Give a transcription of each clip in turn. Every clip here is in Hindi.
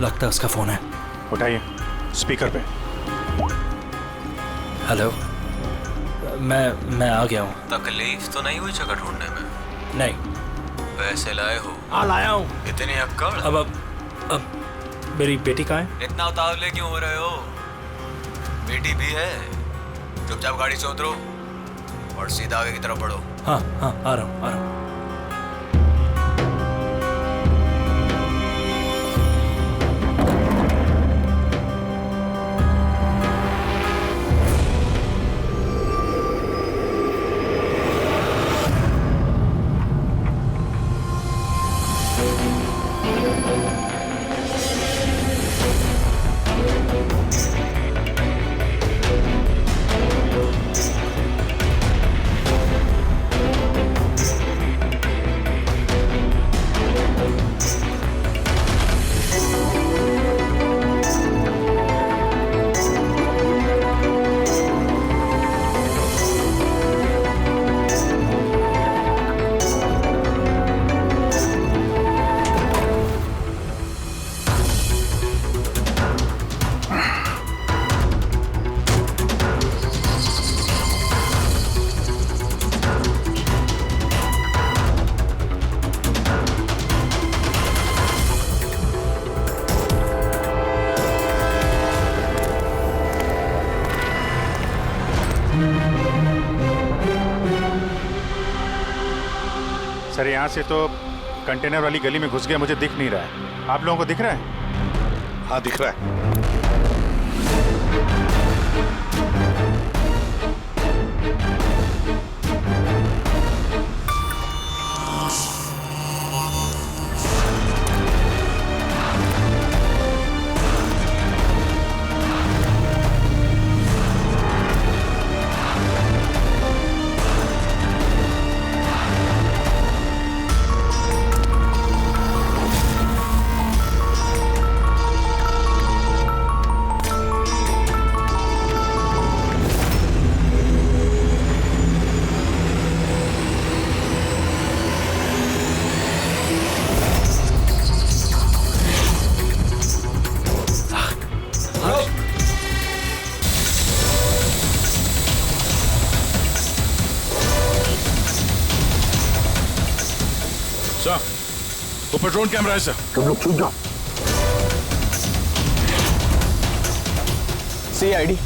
लगता है उसका फोन है। उठाइए, स्पीकर पे। हेलो, मैं आ गया हूँ। तकलीफ तो नहीं हुई जगह ढूंढने में? नहीं। पैसे लाए हो? हाँ लाया हूँ। इतनी अक्कड़? अब मेरी बेटी कहाँ है? इतना उतावले क्यों हो रहे हो? बेटी भी है। चुपचाप गाड़ी से उतरो और सीधा आगे की तरफ बढ़ो। हाँ हाँ, आ रहा हूँ आ रहा हूँ। सर यहाँ से तो कंटेनर वाली गली में घुस गया, मुझे दिख नहीं रहा है। आप लोगों को दिख रहा है? हाँ दिख रहा है। सर, वो पेट्रोल कैमरा है सर। तुम लोग छूट जाओ। CID,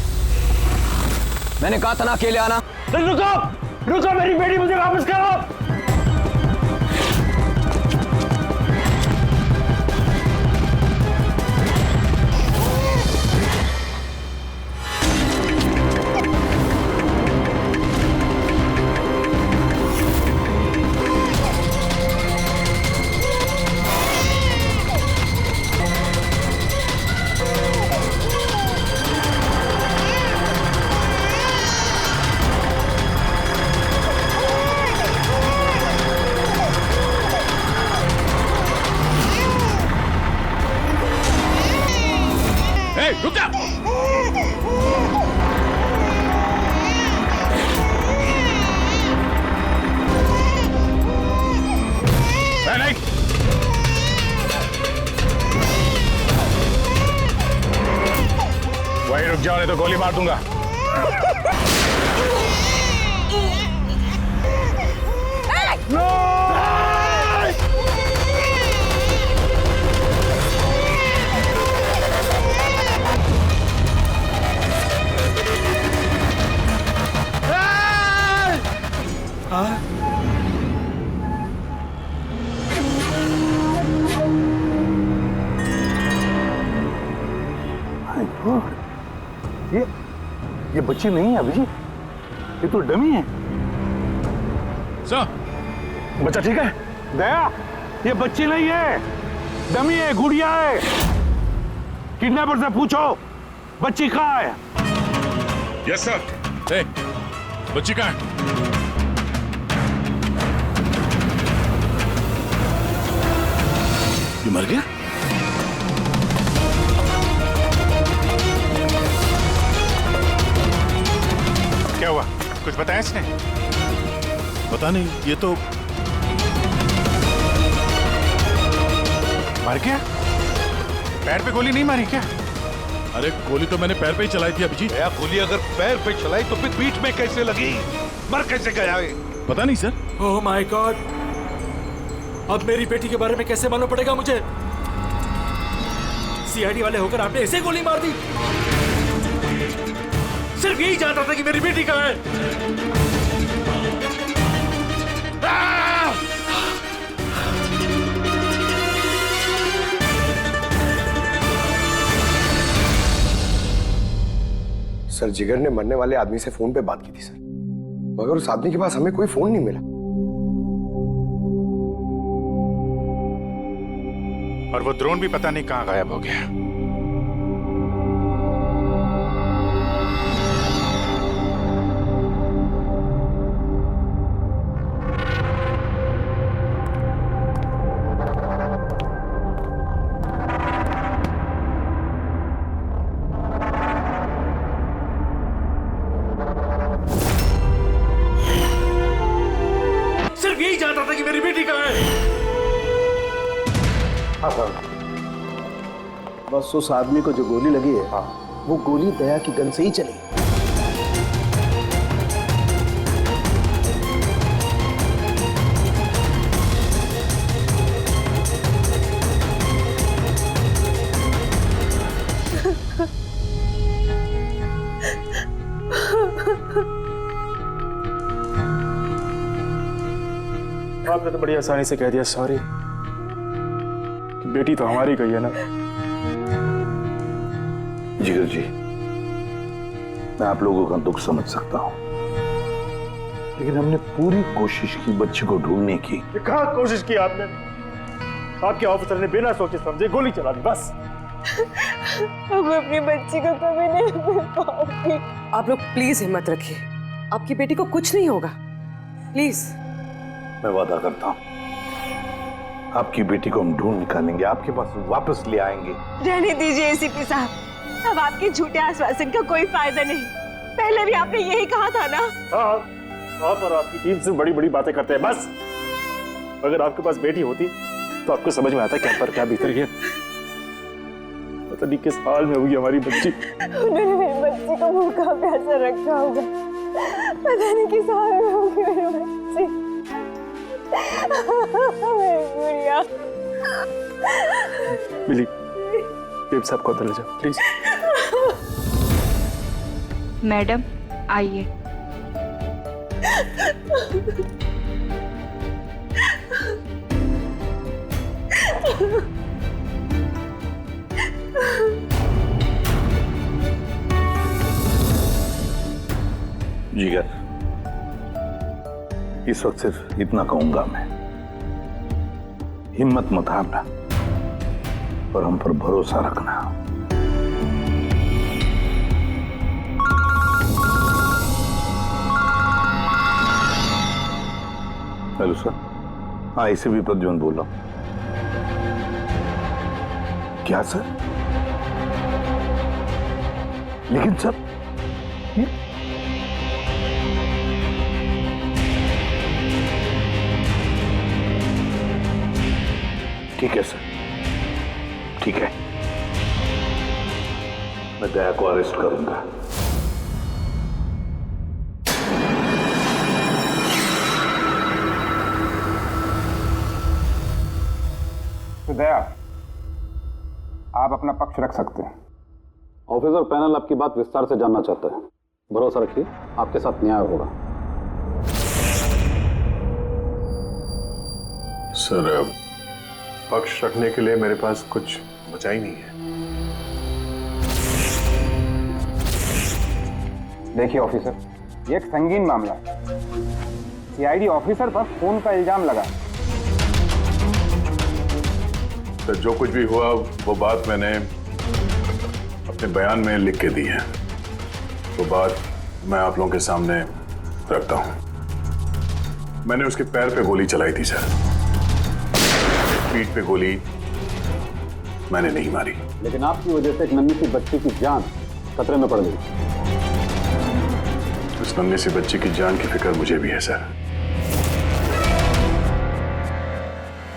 मैंने कहा था ना अकेले आना। रुको रुको, मेरी बेटी मुझे वापस करो। रुक जा। नहीं, वहीं रुक जाओ, नहीं तो गोली मार दूंगा। ये बच्ची नहीं है अभिजीत, ये तो डमी है। सर, बच्चा ठीक है? दया, ये बच्ची नहीं है, डमी है, गुड़िया है। किडनैपर से पूछो बच्ची कहाँ है। Yes sir. बच्ची कहाँ है? ये मर गया? क्या हुआ, कुछ बताया इसने? पता नहीं, ये तो मर गया। पैर पे गोली नहीं मारी क्या? अरे गोली तो मैंने पैर पे ही चलाई थी अभिजीत। भैया गोली अगर पैर पे चलाई तो फिर पीठ में कैसे लगी? मर कैसे गया ये? पता नहीं सर। ओह माय गॉड, अब मेरी बेटी के बारे में कैसे मालूम पड़ेगा मुझे? सीआईडी वाले होकर आपने ऐसे गोली मार दी? सिर्फ यही जानता था कि मेरी बेटी कहाँ है। सर जिगर ने मरने वाले आदमी से फोन पे बात की थी सर, मगर उस आदमी के पास हमें कोई फोन नहीं मिला। और वो ड्रोन भी पता नहीं कहां गायब हो गया। सिर्फ यही जानता था कि मेरी बेटी कहाँ है। हाँ सर, बस उस आदमी को जो गोली लगी है, वो गोली दया की गन से ही चली। आपने तो बड़ी आसानी से कह दिया सॉरी। बेटी तो हमारी गई है ना। जिगर जी, मैं आप लोगों का दुख समझ सकता हूं, लेकिन हमने पूरी कोशिश की बच्चे को ढूंढने की। कहाँ कोशिश की आपने? आपके ऑफिसर ने बिना सोचे समझे गोली चला दी बस। अब अपनी बच्ची को कभी नहीं मिल पाऊंगी। आप लोग प्लीज हिम्मत रखिए, आपकी बेटी को कुछ नहीं होगा, प्लीज। मैं वादा करता हूं, आपकी बेटी को हम ढूंढ निकालेंगे, आपके पास वापस ले आएंगे। रहने दीजिए एसीपी साहब, अब आपके झूठे आश्वासन का कोई फायदा नहीं। पहले भी आपने यही कहा था ना। हाँ, आप और आपकी टीम से बड़ी बड़ी बातें करते हैं बस। अगर आपके पास बेटी होती तो आपको समझ में आता क्या पर क्या भीतर है। पता नहीं किस हाल में होगी हमारी बच्ची। उन्होंने मेरी बच्ची को भूखा प्यासा रखा होगा, पता नहीं किस हाल में होगी मेरी बच्ची। गुड़िया। मिली, बेब साहब को अंदर ले जाओ प्लीज। मैडम आइए। जिगर, इस वक्त सिर्फ इतना कहूंगा मैं, हिम्मत मत हारना और हम पर भरोसा रखना। Hello sir. हाँ, इसे भी प्रद्युम्न बोल रहा हूं। क्या सर? लेकिन सर ये ठीक है सर, ठीक है, मैं दया को अरेस्ट करूंगा। तो दया, आप अपना पक्ष रख सकते हैं। ऑफिसर पैनल आपकी बात विस्तार से जानना चाहता है। भरोसा रखिए, आपके साथ न्याय होगा। सर, पक्ष रखने के लिए मेरे पास कुछ बचा ही नहीं है। देखिए ऑफिसर, ये एक संगीन मामला है। सीआईडी ऑफिसर पर खून का इल्जाम लगा। तो जो कुछ भी हुआ वो बात मैंने अपने बयान में लिख के दी है। वो बात मैं आप लोगों के सामने रखता हूं। मैंने उसके पैर पे गोली चलाई थी सर, पीठ पे गोली मैंने नहीं मारी। लेकिन आपकी वजह से एक नन्ही सी बच्ची की जान खतरे में पड़ गई। उस नन्ही सी बच्ची की जान की फिक्र मुझे भी है सर।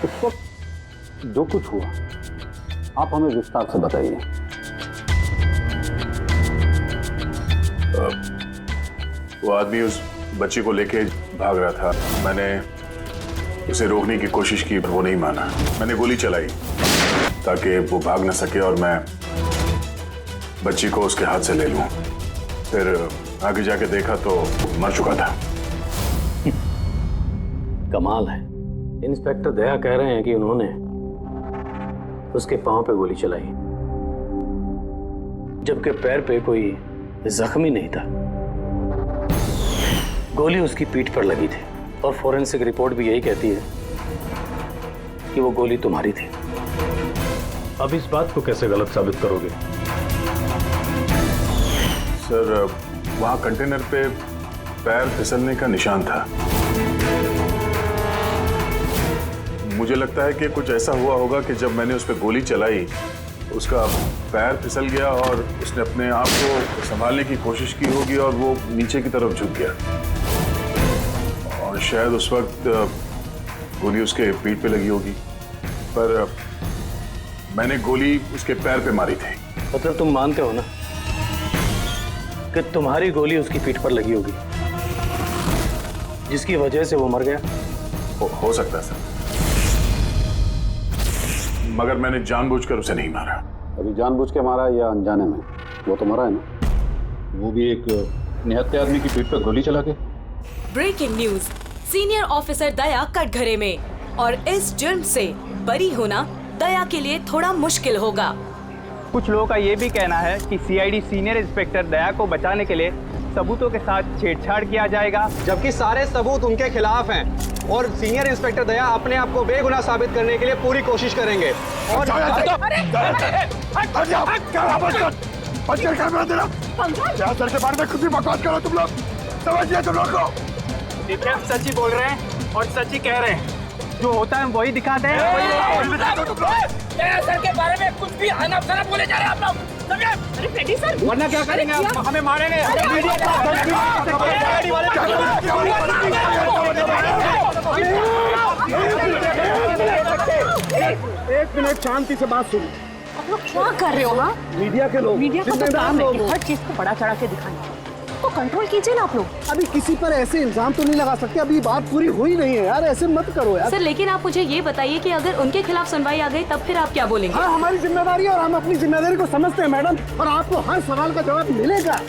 उस वक्त जो कुछ हुआ आप हमें विस्तार से बताइए। वो आदमी उस बच्ची को लेके भाग रहा था। मैंने उसे रोकने की कोशिश की पर वो नहीं माना। मैंने गोली चलाई ताकि वो भाग न सके और मैं बच्ची को उसके हाथ से ले लूं। फिर आगे जाके देखा तो मर चुका था। कमाल है, इंस्पेक्टर दया कह रहे हैं कि उन्होंने उसके पांव पे गोली चलाई, जबकि पैर पे कोई जख्मी नहीं था। गोली उसकी पीठ पर लगी थी और फोरेंसिक रिपोर्ट भी यही कहती है कि वो गोली तुम्हारी थी। अब इस बात को कैसे गलत साबित करोगे? सर, वहां कंटेनर पे पैर फिसलने का निशान था। मुझे लगता है कि कुछ ऐसा हुआ होगा कि जब मैंने उस पर गोली चलाई उसका पैर फिसल गया और उसने अपने आप को संभालने की कोशिश की होगी और वो नीचे की तरफ झुक गया और शायद उस वक्त गोली उसके पीठ पे लगी होगी, पर मैंने गोली उसके पैर पे मारी थी। मतलब तुम मानते हो ना कि तुम्हारी गोली उसकी पीठ पर लगी होगी जिसकी वजह से वो मर गया? हो सकता है सर, मगर मैंने जानबूझकर उसे नहीं मारा। अभी जानबूझ के मारा या अनजाने में? वो तो मरा है ना, वो भी एक निहत्थे आदमी की पीठ पर गोली चला के। ब्रेकिंग न्यूज, सीनियर ऑफिसर दया कटघरे में और इस जुर्म से बरी होना दया के लिए थोड़ा मुश्किल होगा। कुछ लोगों का ये भी कहना है कि सीआईडी सीनियर इंस्पेक्टर दया को बचाने के लिए सबूतों के साथ छेड़छाड़ किया जाएगा, जबकि सारे सबूत उनके खिलाफ हैं और सीनियर इंस्पेक्टर दया अपने आप को बेगुनाह साबित करने के लिए पूरी कोशिश करेंगे। और सच ही बोल रहे हैं और सच ही कह रहे हैं, जो होता है वही दिखाते हैं। सर के बारे में कुछ भी अनाप-शनाप बोले जा रहे हैं आप लोग। अरे पेटी सर, वरना क्या करेंगे आप? हमें मारेंगे। एक मिनट शांति से बात सुनो। आप लोग क्या कर रहे हो? हाँ, मीडिया के लोग, मीडिया को तो काम है कि लोग हर चीज को बड़ा चढ़ा के दिखाना, तो कंट्रोल कीजिए ना आप लोग। अभी किसी पर ऐसे इल्जाम तो नहीं लगा सकते, अभी बात पूरी हुई नहीं है यार, ऐसे मत करो यार। सर, लेकिन आप मुझे ये बताइए कि अगर उनके खिलाफ सुनवाई आ गई तब फिर आप क्या बोलेंगे? हाँ, हमारी जिम्मेदारी है और हम अपनी जिम्मेदारी को समझते हैं मैडम, और आपको हर सवाल का जवाब मिलेगा।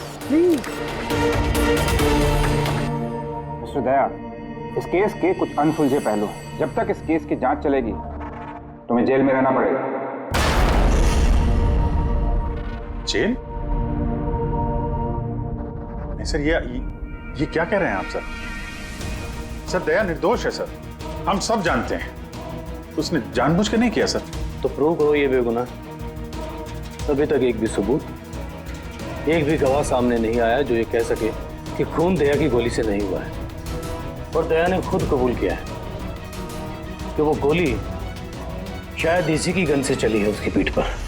मिस्टर दया, इस केस के कुछ अनसुलझे पहलू हैं। जब तक इस केस की जांच चलेगी तुम्हें जेल में रहना पड़ेगा। जेल? नहीं सर, ये क्या कह रहे हैं आप सर? सर, दया निर्दोष है सर, हम सब जानते हैं। उसने जानबूझ के नहीं किया सर। तो प्रूव करो ये बेगुनाह। अभी तक एक भी सबूत, एक भी गवाह सामने नहीं आया जो ये कह सके कि खून दया की गोली से नहीं हुआ है। और दया ने खुद कबूल किया है कि वो गोली शायद इसी की गन से चली है उसकी पीठ पर।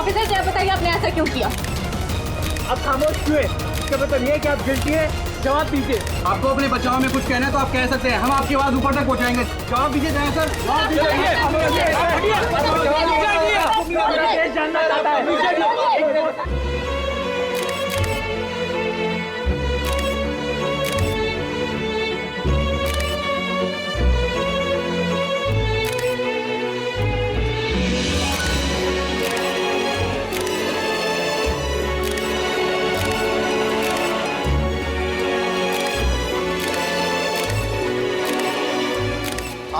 ऑफिसर, क्या बताइए आपने ऐसा क्यों किया? आप खामोश क्यों है? इसका मतलब ये है कि आप गिल्टी है, जवाब दीजिए। आपको अपने बचाव में कुछ कहना है तो आप कह सकते हैं, हम आपकी आवाज ऊपर तक पहुंचाएंगे। जवाब दीजिए दया सर, जवाब दीजिए। करना चाहता है।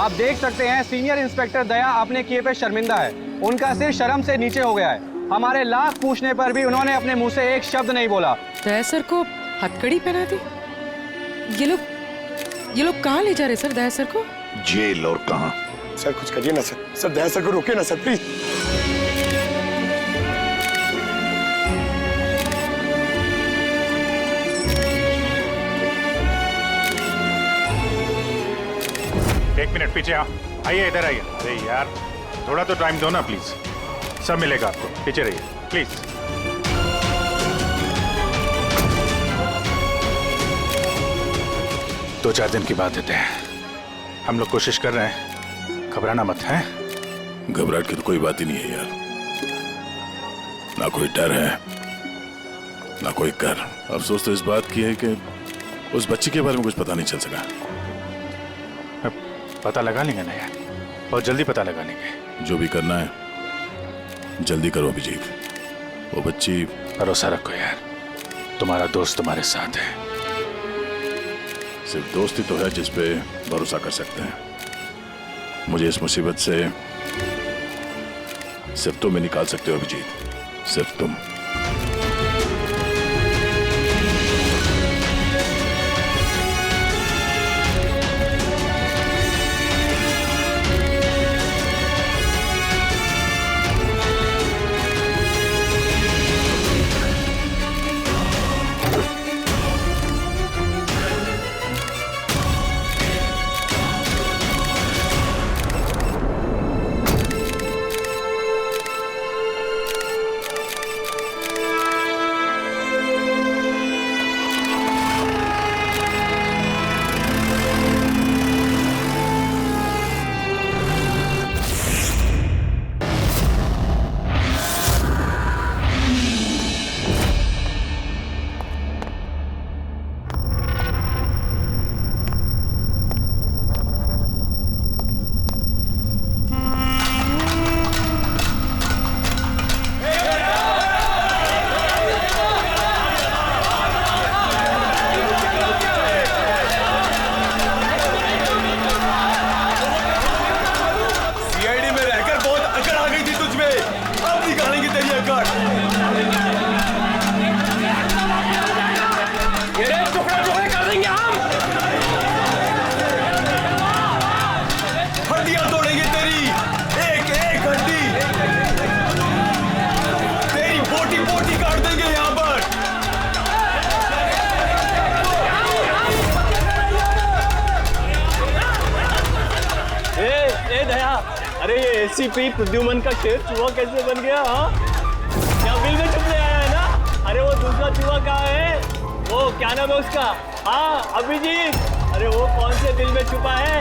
आप देख सकते हैं सीनियर इंस्पेक्टर दया अपने किए पे शर्मिंदा है। उनका सिर शर्म से नीचे हो गया है। हमारे लाख पूछने पर भी उन्होंने अपने मुंह से एक शब्द नहीं बोला। दया सर को हथकड़ी पहना दी। ये लोग कहाँ ले जा रहे सर दया सर को? जेल और कहाँ? सर कुछ करिए ना सर। सर दया सर को रोकिए ना सर प्लीज। एक मिनट पीछे आओ। आइए इधर आइए। अरे यार थोड़ा तो टाइम दो ना प्लीज। सब मिलेगा आपको, पीछे रहिए प्लीज। दो चार दिन की बात देते हैं। हम लोग कोशिश कर रहे हैं, घबराना मत है। घबराहट की तो कोई बात ही नहीं है यार। ना कोई डर है ना कोई कर। अफसोस तो इस बात की है कि उस बच्ची के बारे में कुछ पता नहीं चल सका। पता लगा लेंगे ना यार, बहुत जल्दी पता लगा लेंगे। जो भी करना है जल्दी करो अभिजीत। वो बच्ची। भरोसा रखो यार, तुम्हारा दोस्त तुम्हारे साथ है। सिर्फ दोस्त ही तो है जिस पे भरोसा कर सकते हैं। मुझे इस मुसीबत से सिर्फ तुम ही निकाल सकते हो अभिजीत, सिर्फ तुम। अरे ये एसीपी प्रद्युमन का शेर चूहा कैसे बन गया? हाँ क्या बिल में छुपने आया है ना? अरे वो दूसरा चूहा कहाँ है? वो क्या नाम है उसका? हाँ अभिजीत। अरे वो कौन से बिल में छुपा है?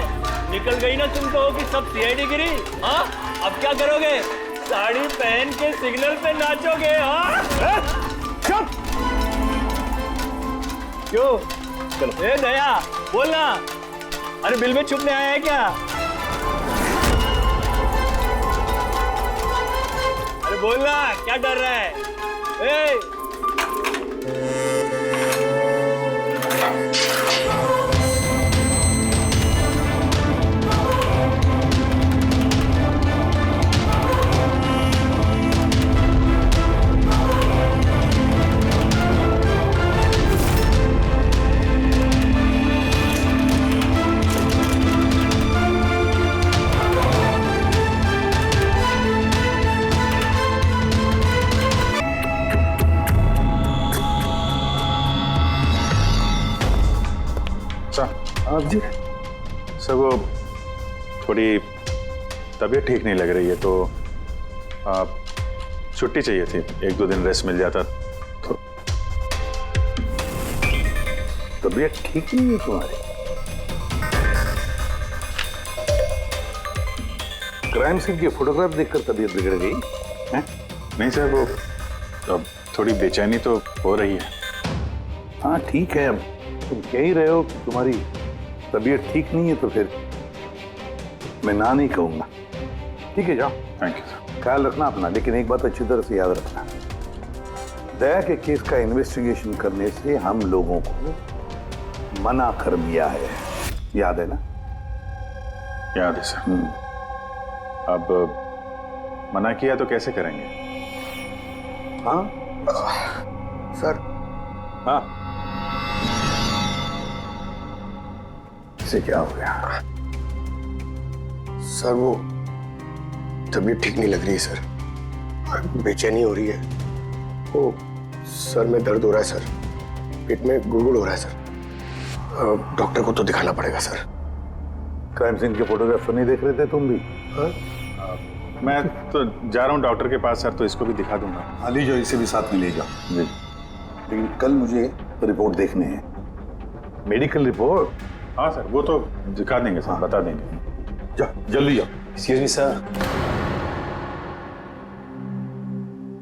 निकल गई ना तुम तो कि सब सीआईडी गिरी। हाँ अब क्या करोगे? साड़ी पहन के सिग्नल पे नाचोगे? हाँ चुप। क्यों? चलो ए दया बोलना। अरे बिल में छुपने आया है क्या? अरे बोलना, क्या डर रहा है? आप जी सर वो थोड़ी तबीयत ठीक नहीं लग रही है तो छुट्टी चाहिए थी। 1-2 दिन रेस्ट मिल जाता तो। तबीयत ठीक नहीं है तुम्हारी? क्राइम सीन की फोटोग्राफ देखकर तबीयत बिगड़ गई है? नहीं सर, वो अब थोड़ी बेचैनी तो हो रही है। हाँ ठीक है, अब तुम कह ही रहे हो कि तुम्हारी तबीयत ठीक नहीं है तो फिर मैं ना नहीं कहूंगा। ठीक है जाओ। Thank you sir. ख्याल रखना अपना, लेकिन एक बात अच्छी तरह से याद रखना, दया के केस का इन्वेस्टिगेशन करने से हम लोगों को मना कर दिया है, याद है ना? याद है सर। अब मना किया तो कैसे करेंगे? हाँ सर। हाँ, इसे क्या हो गया? सर वो तबीयत ठीक नहीं लग रही है सर, बेचैनी हो रही है, वो सर में दर्द हो रहा है सर, पेट में गुड़गुड़ हो रहा है सर, डॉक्टर को तो दिखाना पड़ेगा सर। क्राइम सीन के फोटोग्राफर नहीं देख रहे थे तुम भी? हाँ? मैं तो जा रहा हूँ डॉक्टर के पास सर, तो इसको भी दिखा दूंगा। हाँ ले जाओ, इसे भी साथ में ले जाओ जी। लेकिन कल मुझे रिपोर्ट देखने हैं, मेडिकल रिपोर्ट। हाँ सर, वो तो दिखा देंगे सर, बता देंगे। जाओ जल्दी जाओ। Excuse me sir.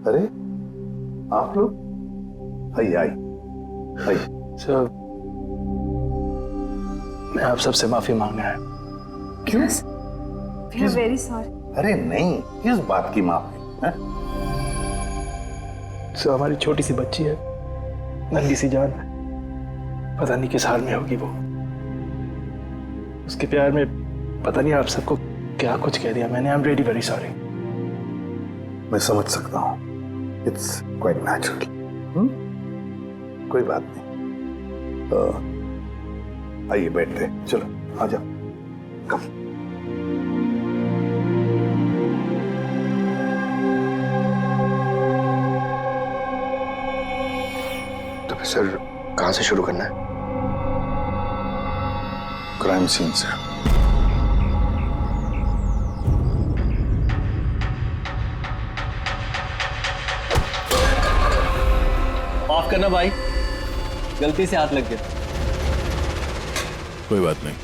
अरे आप लोग? आइए आइए आइए। सर मैं आप सबसे माफी मांगना है। क्यों? We are very sorry. अरे नहीं, किस बात की माफी है? सर हमारी छोटी सी बच्ची है, नन्ही सी जान, पता नहीं किस हाल में होगी वो। उसके प्यार में पता नहीं आप सबको क्या कुछ कह दिया मैंने। I am really very sorry. मैं समझ सकता हूँ, इट्स क्वाइट नेचुरल। कोई बात नहीं। आइए बैठते, चलो आ जाओ। कम। तो फिर सर कहाँ से शुरू करना है? क्राइम सीन से। माफ करना भाई, गलती से हाथ लग गया। कोई बात नहीं।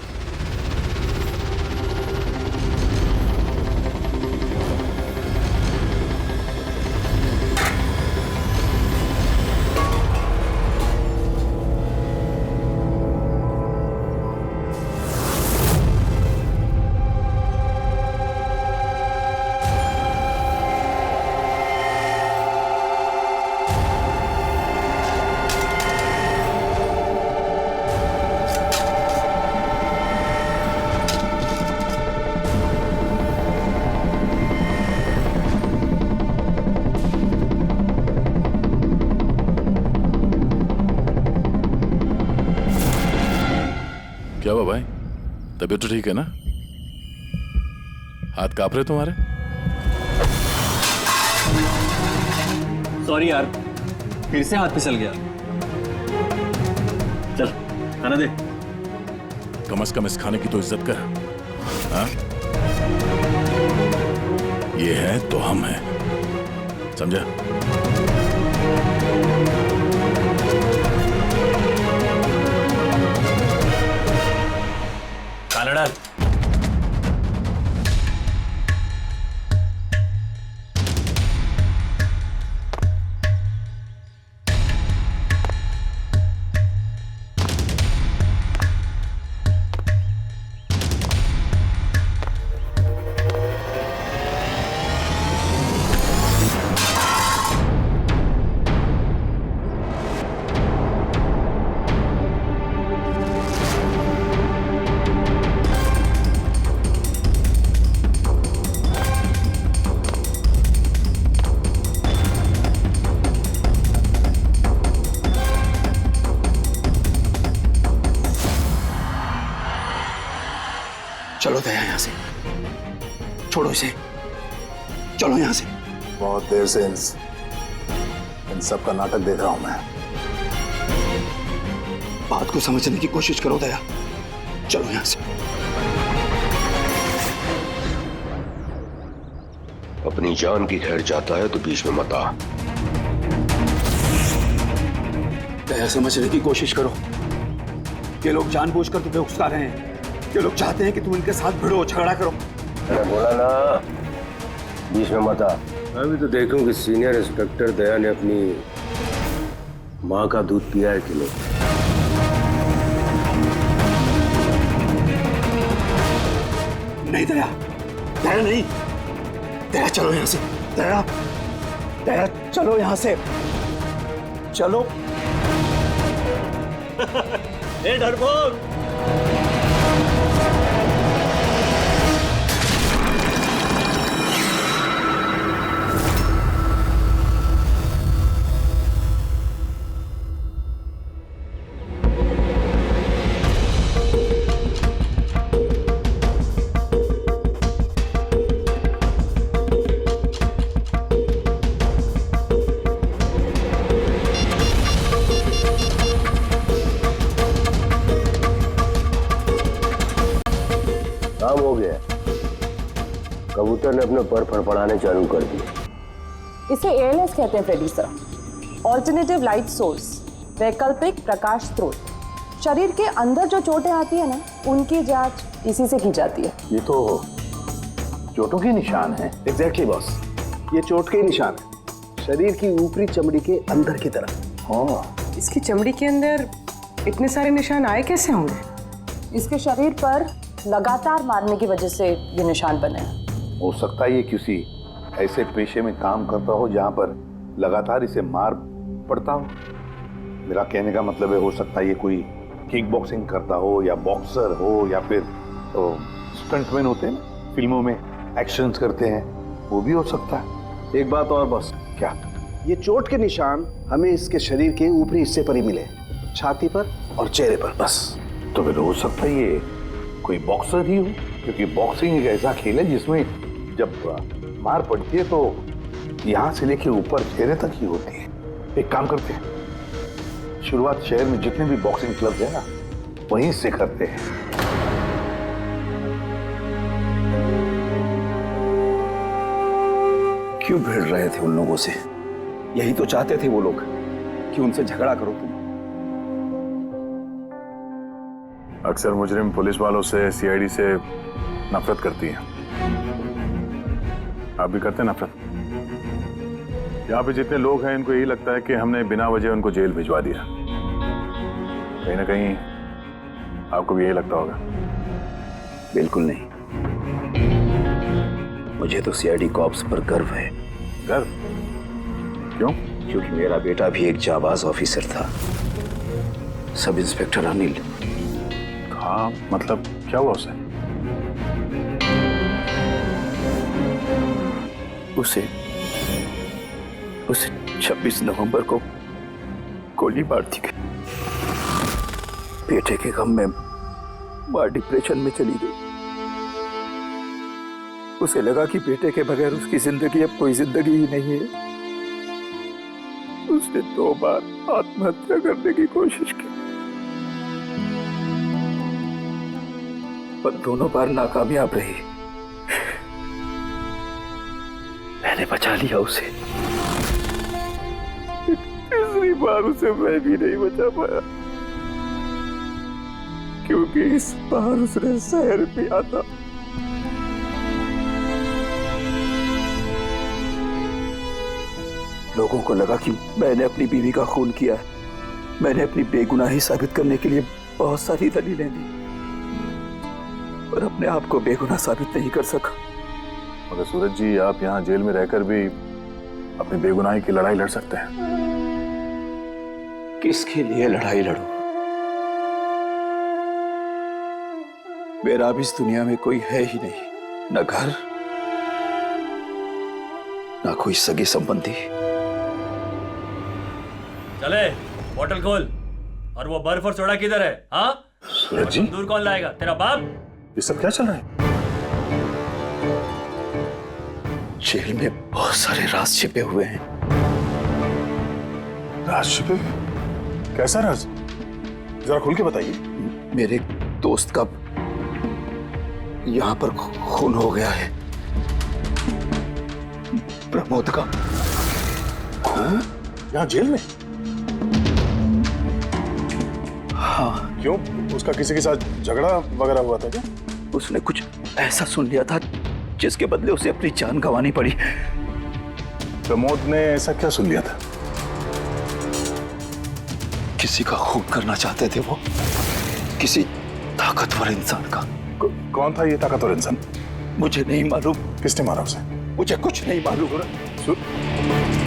क्या हुआ भाई, तबीयत तो ठीक है ना? हाथ कांप रहे तुम्हारे? सॉरी यार, फिर से हाथ फिसल गया। चल खाना दे। कम से कम इस खाने की तो इज्जत कर। हाँ? ये है तो हम हैं, समझा? खाना डाल। चलो दया यहाँ से, छोड़ो इसे, चलो यहाँ से। बहुत देर से इन सब का नाटक देख रहा हूं मैं। बात को समझने की कोशिश करो दया, चलो यहाँ से। अपनी जान की खैर चाहता है तो बीच में मत आ। दया समझने की कोशिश करो, ये लोग जानबूझकर तुम्हें उकसा रहे हैं, ये लोग चाहते हैं कि तुम इनके साथ भिड़ो, झगड़ा करो। मैंने बोला ना बीच में मत आ। अभी तो देखूं कि सीनियर इंस्पेक्टर दया ने अपनी माँ का दूध पिया है कि नहीं। नहीं दया, दया नहीं, दया चलो यहाँ से, दया, दया चलो यहाँ से, चलो। ए डरपोक, काम हो गया। कबूतर ने अपने पर फड़फड़ाने चालू कर दिए। इसे ALS कहते हैं Freddy sir, alternative light source, वैकल्पिक प्रकाश स्रोत। शरीर के अंदर जो चोटें आती है ना, उनकी जांच इसी से की जाती है। ये तो चोटों के निशान है। एग्जैक्टली बॉस, ये चोट के निशान है, शरीर की ऊपरी चमड़ी के अंदर की तरफ। हाँ, इसकी चमड़ी के अंदर इतने सारे निशान आए कैसे होंगे? इसके शरीर पर लगातार मारने की वजह से ये निशान बने हैं। हो सकता है ये किसी ऐसे पेशे में काम करता हो जहां पर लगातार इसे मार पड़ता हो। मेरा कहने का मतलब है, हो सकता है ये कोई किक बॉक्सिंग करता हो, या बॉक्सर हो, या फिर स्टंटमैन होते हैं ना, फिल्मों में एक्शंस करते हैं, वो भी हो सकता है। एक बात और बॉस, क्या? ये चोट के निशान हमें इसके शरीर के ऊपरी हिस्से पर ही मिले, छाती पर और चेहरे पर बस। तो फिर हो सकता है ये कोई बॉक्सर ही हो, क्योंकि बॉक्सिंग एक ऐसा खेल है जिसमें जब मार पड़ती है तो यहाँ से लेके ऊपर चेहरे तक ही होती है। एक काम करते हैं, शुरुआत शहर में जितने भी बॉक्सिंग क्लब है ना, वहीं से करते हैं। क्यों भिड़ रहे थे उन लोगों से? यही तो चाहते थे वो लोग कि उनसे झगड़ा करो तुम। अक्सर मुजरिम पुलिस वालों से, CID से नफरत करती है। आप भी करते हैं नफरत? यहाँ पे जितने लोग हैं, इनको यही लगता है कि हमने बिना वजह उनको जेल भिजवा दिया। कहीं ना कहीं आपको भी यही लगता होगा। बिल्कुल नहीं, मुझे तो CID कॉप्स पर गर्व है। गर्व? क्यों? क्योंकि मेरा बेटा भी एक जाबाज ऑफिसर था, सब इंस्पेक्टर अनिल। हाँ, मतलब क्या हुआ उसे? उसे 26 नवंबर को गोली मार दी गई। बेटे के गम में मां डिप्रेशन में चली गई। उसे लगा कि बेटे के बगैर उसकी जिंदगी अब कोई जिंदगी ही नहीं है। उसने 2 बार आत्महत्या करने की कोशिश की, पर दोनों बार नाकामयाब रही। मैंने बचा लिया उसे। तीसरी बार उसे मैं भी नहीं बचा पाया, क्योंकि इस बार उसने जहर पिया था। लोगों को लगा कि मैंने अपनी बीवी का खून किया है। मैंने अपनी बेगुनाही साबित करने के लिए बहुत सारी दलीलें दी, पर अपने आप को बेगुनाह साबित नहीं कर सका। मगर सूरज जी, आप यहाँ जेल में रहकर भी अपनी बेगुनाही की लड़ाई लड़ सकते हैं। किसके लिए लड़ाई लड़ूं? मेरा अब इस दुनिया में कोई है ही नहीं, न घर, न कोई सगे संबंधी। चले, बोतल खोल। और वो बर्फ और सोडा किधर है? हाँ सूरज जी, दूर कौन लाएगा? तेरा बाप? ये सब क्या चल रहा है? जेल में बहुत सारे राज छिपे हुए हैं। राज छिपे? कैसा राज? जरा खुल के बताइए। मेरे दोस्त का यहां पर खून हो गया है। प्रमोद का। खून? यहाँ जेल में? हाँ। क्यों? उसका किसी के साथ झगड़ा वगैरह हुआ था क्या? उसने कुछ ऐसा सुन लिया था जिसके बदले उसे अपनी जान गंवानी पड़ी। प्रमोद ने ऐसा क्या सुन लिया था? किसी का खून करना चाहते थे वो, किसी ताकतवर इंसान का। कौन था ये ताकतवर इंसान? मुझे नहीं मालूम। किसने मारा उसे? मुझे कुछ नहीं मालूम।